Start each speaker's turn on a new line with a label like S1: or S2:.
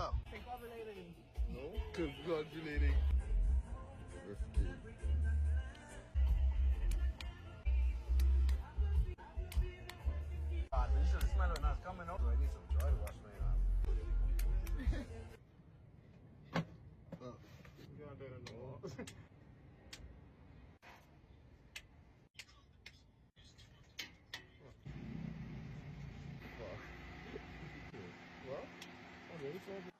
S1: up.
S2: Congratulating.
S1: No? Congratulating.
S2: This is smelling nice coming up. I need some dry wash, man. You gonna do it in the wall.
S1: What? Okay, so